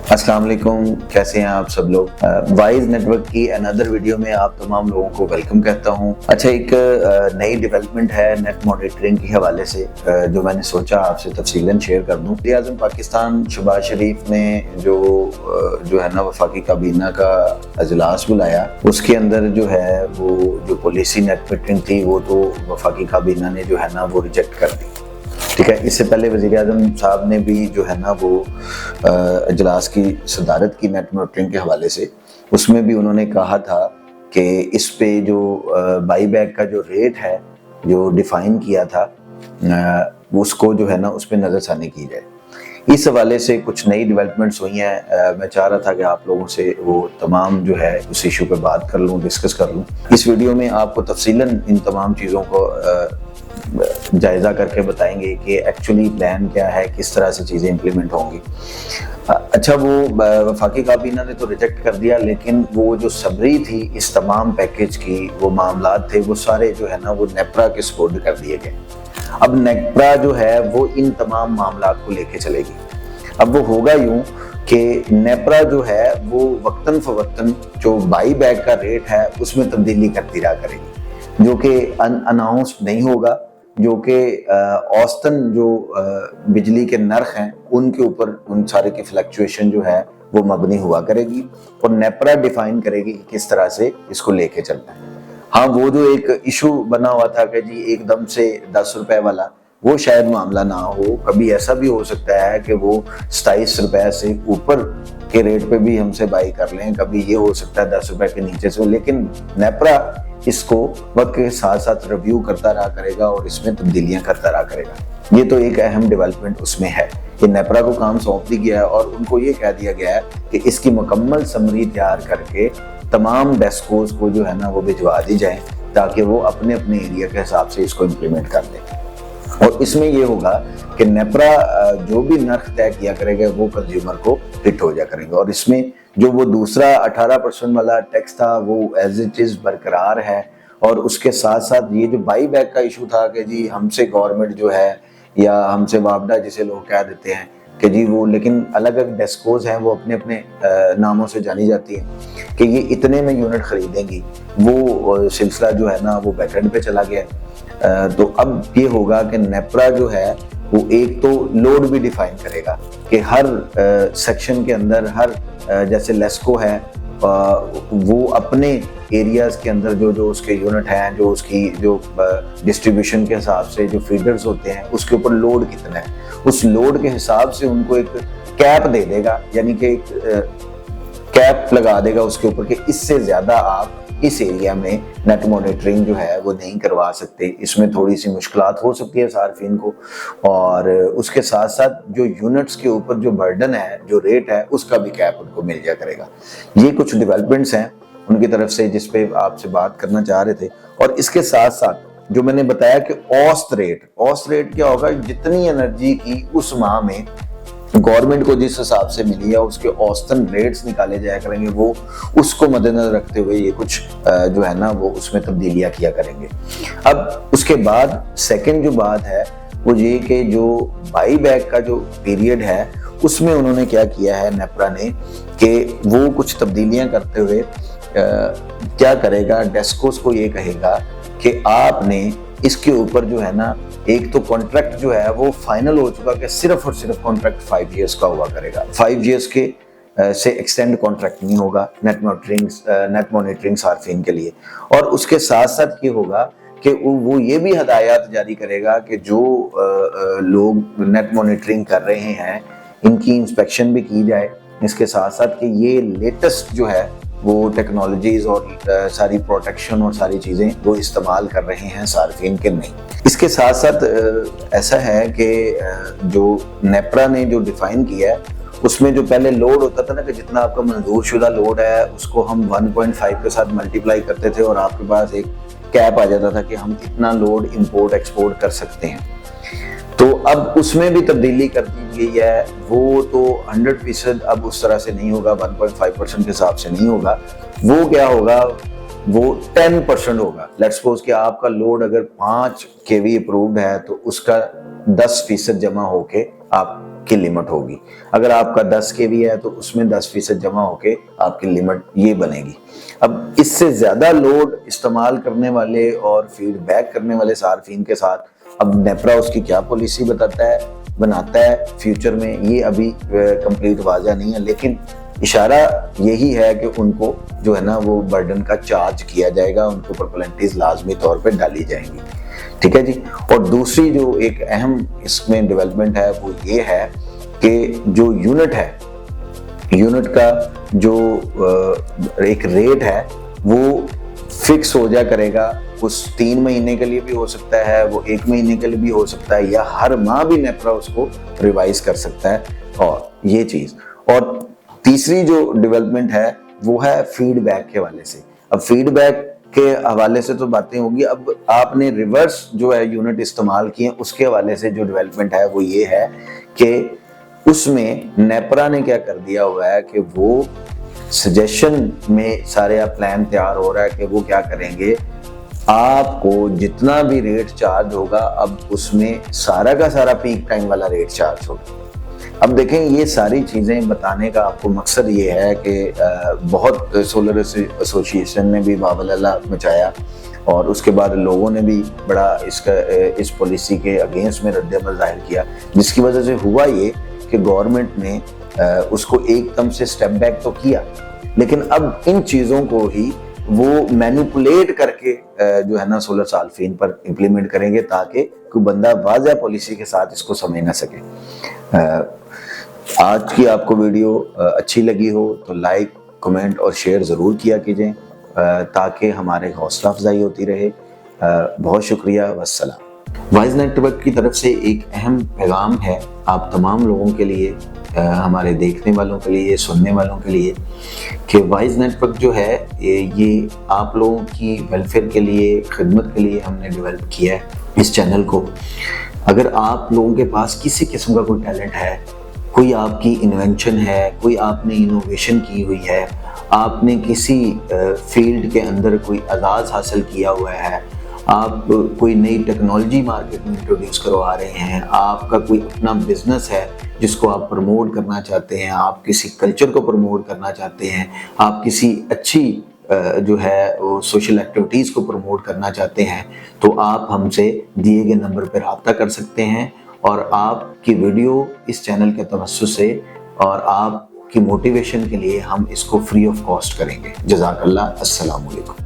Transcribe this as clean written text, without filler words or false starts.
अस्सलाम वालेकुम, कैसे हैं आप सब लोग। वाइज नेटवर्क की अनदर वीडियो में आप तमाम लोगों को वेलकम कहता हूं। अच्छा, एक नई डेवलपमेंट है नेट मॉनिटरिंग के हवाले से जो मैंने सोचा आपसे तफसीलन शेयर कर दूं। वज़ीर आज़म पाकिस्तान शहबाज शरीफ ने जो है ना वफाकी काबीना का अजलास बुलाया, उसके अंदर जो है वो जो पॉलिसी नेट मॉनिटरिंग थी वो तो वफाकी काबीना ने जो है ना वो रिजेक्ट कर दी। ठीक है, इससे पहले वज़ीर आज़म साहब ने भी जो है ना वो अजलास की सदारत की नेट मॉनिटरिंग के हवाले से, उसमें भी उन्होंने कहा था कि इस पे जो बाई बैक का जो रेट है जो डिफ़ाइन किया था उसको जो है ना उस पर नज़रसानी की जाए। इस हवाले से कुछ नई डेवलपमेंट्स हुई हैं। मैं चाह रहा था कि आप लोगों से वो तमाम जो है उस इशू पे बात कर लूँ, डिस्कस कर लूँ। इस वीडियो में आपको तफसीलन इन तमाम चीज़ों को जायज़ा करके बताएंगे कि एक्चुअली प्लान क्या है, किस तरह से चीज़ें इम्प्लीमेंट होंगी। अच्छा, वो वफाकी काबीना ने तो रिजेक्ट कर दिया, लेकिन वो जो सबरी थी इस तमाम पैकेज की, वो मामलात थे, वो सारे जो है ना वो नेपरा के सपोर्ट कर दिए गए। अब नेपरा जो है वो इन तमाम मामलात को लेके चलेगी। अब वो होगा यूं कि नेपरा जो है वो वक्तन फवक्तन जो बाई बैक का रेट है उसमें तब्दीली करती रहा करेगी, जो कि अनाउंस्ड नहीं होगा, जो कि औसतन जो बिजली के नर्ख हैं उनके ऊपर उन सारे की फ्लक्चुएशन जो है वो मबनी हुआ करेगी और नेपरा डिफाइन करेगी कि किस तरह से इसको लेके चलना है। हाँ, वो जो एक इशू बना हुआ था कि जी एकदम से 10 रुपए वाला, वो शायद मामला ना हो। कभी ऐसा भी हो सकता है कि वो 27 रुपए से ऊपर के रेट पे भी हमसे बाई कर लें, कभी ये हो सकता है 10 रुपए के नीचे से, लेकिन नेपरा इसको वक्त के साथ साथ रिव्यू करता रहा करेगा और इसमें तब्दीलियां करता रहा करेगा। ये तो एक अहम डेवलपमेंट उसमें है कि नेपरा को काम सौंप दिया गया है और उनको ये कह दिया गया है कि इसकी मुकम्मल समरी तैयार करके तमाम डेस्कोस को जो है ना वो भिजवा दी जाए ताकि वो अपने अपने एरिया के हिसाब से इसको इम्प्लीमेंट कर दें। और इसमें ये होगा कि नेपरा जो भी नर्ख तय किया करेगा वो कंज्यूमर को हिट हो जाया करेगा। और इसमें जो वो दूसरा 18% वाला टैक्स था वो एज इट इज बरकरार है। और उसके साथ साथ ये जो बाई बैक का इशू था कि जी हमसे गवर्नमेंट जो है या हमसे वापडा जिसे लोग कह देते हैं कि जी वो, लेकिन अलग अलग डेस्कोज हैं वो अपने अपने नामों से जानी जाती हैं कि ये इतने में यूनिट खरीदेंगी, वो सिलसिला जो है ना वो बैकएंड पे चला गया। तो अब ये होगा कि नेपरा जो है वो एक तो लोड भी डिफाइन करेगा कि हर सेक्शन के अंदर हर जैसे लेस्को है वो अपने एरियाज के अंदर जो उसके यूनिट हैं, जो उसकी जो डिस्ट्रीब्यूशन के हिसाब से जो फीडर्स होते हैं उसके ऊपर लोड कितना है, उस लोड के हिसाब से उनको एक कैप दे देगा, यानी कि एक कैप लगा देगा उसके ऊपर कि इससे ज्यादा आप इस एरिया में नेट मॉनिटरिंग जो है वो नहीं करवा सकते। इसमें थोड़ी सी मुश्किलात हो सकती है सार्फिन को, और उसके साथ साथ जो यूनिट्स के ऊपर जो बर्डन है, जो रेट है, उसका भी कैप उनको मिल जाया करेगा। ये कुछ डेवलपमेंट्स हैं उनकी तरफ से जिस पे आपसे बात करना चाह रहे थे। और इसके साथ साथ जो मैंने बताया कि औसत रेट क्या होगा, जितनी एनर्जी की उस माह में गवर्नमेंट को जिस हिसाब से मिली है उसके औसतन रेट्स निकाले जाया करेंगे, वो उसको मद्देनजर रखते हुए ये कुछ जो है ना वो उसमें तब्दीलियां किया करेंगे। अब उसके बाद सेकंड जो बात है वो ये कि जो बाई बैक का जो पीरियड है उसमें उन्होंने क्या किया है नेपरा ने कि वो कुछ तब्दीलियां करते हुए क्या करेगा, डेस्कोस को ये कहेगा कि आपने इसके ऊपर जो है ना एक तो कॉन्ट्रैक्ट जो है वो फाइनल हो चुका कि सिर्फ और सिर्फ कॉन्ट्रैक्ट 5 इयर्स का हुआ करेगा। 5 इयर्स के से एक्सटेंड कॉन्ट्रैक्ट नहीं होगा नेट मॉनिटरिंग सार्फिन के लिए। और उसके साथ साथ ये होगा कि वो ये भी हदायत जारी करेगा कि जो लोग नेट मॉनिटरिंग कर रहे हैं इनकी इंस्पेक्शन भी की जाए। इसके साथ साथ कि ये लेटेस्ट जो है वो टेक्नोलॉजीज और सारी प्रोटेक्शन और सारी चीज़ें वो इस्तेमाल कर रहे हैं सार्फिन के नहीं। इसके साथ साथ ऐसा है कि जो नेपरा ने जो डिफाइन किया है उसमें जो पहले लोड होता था ना कि जितना आपका मंजूर शुदा लोड है उसको हम 1.5 के साथ मल्टीप्लाई करते थे और आपके पास एक कैप आ जाता था कि हम इतना लोड इंपोर्ट एक्सपोर्ट कर सकते हैं। तो अब उसमें भी तब्दीली कर दी गई है। वो तो 100% अब उस तरह से नहीं होगा, 1.5% के हिसाब से नहीं होगा। वो क्या होगा, वो 10% होगा। लेट्स सपोज कि आपका लोड अगर 5 kV अप्रूव्ड है तो उसका 10% जमा होके आपकी लिमिट होगी। अगर आपका 10 KB है तो उसमें 10% जमा होके आपकी लिमिट ये बनेगी। अब इससे ज़्यादा लोड इस्तेमाल करने वाले और फीडबैक करने वाले सार्फिन के साथ अब नेपरा उसकी क्या पॉलिसी बनाता है फ्यूचर में, ये अभी कंप्लीट वाज़ा नहीं है, लेकिन इशारा यही है कि उनको जो है ना वो बर्डन का चार्ज किया जाएगा, उनके ऊपर पेनल्टीज लाजमी तौर पे डाली जाएंगी। ठीक है जी। और दूसरी जो एक अहम इसमें डेवलपमेंट है वो ये है कि जो यूनिट का जो एक रेट है वो फिक्स हो जाया करेगा। उस 3 महीने के लिए भी हो सकता है, वो 1 महीने के लिए भी हो सकता है, या हर माह भी नेपरा उसको रिवाइज कर सकता है। और ये चीज, और तीसरी जो डेवलपमेंट है वो है फीडबैक के हवाले से। अब फीडबैक के हवाले से तो बातें होगी, अब आपने रिवर्स जो है यूनिट इस्तेमाल किए, उसके हवाले से जो डेवलपमेंट है वो ये है कि उसमें नेपरा ने क्या कर दिया हुआ है कि वो सजेशन में सारे प्लान तैयार हो रहा है कि वो क्या करेंगे, आपको जितना भी रेट चार्ज होगा अब उसमें सारा का सारा पीक टाइम वाला रेट चार्ज होगा। अब देखें, ये सारी चीज़ें बताने का आपको मकसद ये है कि बहुत सोलर एसोसिएशन ने भी बाबला मचाया और उसके बाद लोगों ने भी बड़ा इस पॉलिसी के अगेंस्ट में रद्द-ए-अमल जाहिर किया, जिसकी वजह से हुआ ये कि गवर्नमेंट ने उसको एकदम से स्टेप बैक तो किया, लेकिन अब इन चीज़ों को ही वो मैनिपुलेट करके जो है ना सोलर सार्फिन पर इम्प्लीमेंट करेंगे ताकि कोई बंदा वाज़ह पॉलिसी के साथ इसको समझ ना सके। आज की आपको वीडियो अच्छी लगी हो तो लाइक, कमेंट और शेयर ज़रूर किया कीजिए ताकि हमारे हौसला अफजाई होती रहे। बहुत शुक्रिया, वस्सलाम। वाइज नेटवर्क की तरफ से एक अहम पैगाम है आप तमाम लोगों के लिए, हमारे देखने वालों के लिए, सुनने वालों के लिए, कि वाइज नेटवर्क जो है ये आप लोगों की वेलफेयर के लिए, खिदमत के लिए हमने डेवलप किया है इस चैनल को। अगर आप लोगों के पास किसी किस्म का कोई टैलेंट है, कोई आपकी इन्वेंशन है, कोई आपने इनोवेशन की हुई है, आपने किसी फील्ड के अंदर कोई आगाज़ हासिल किया हुआ है, आप कोई नई टेक्नोलॉजी मार्केट में इंट्रोड्यूस करवा रहे हैं, आपका कोई अपना बिजनेस है जिसको आप प्रमोट करना चाहते हैं, आप किसी कल्चर को प्रमोट करना चाहते हैं, आप किसी अच्छी जो है वो सोशल एक्टिविटीज़ को प्रमोट करना चाहते हैं, तो आप हमसे दिए गए नंबर पर रब्ता कर सकते हैं और आपकी वीडियो इस चैनल के तवस्सुस से और आपकी मोटिवेशन के लिए हम इसको फ्री ऑफ कॉस्ट करेंगे। जज़ाकल्लाह। अस्सलाम वालेकुम।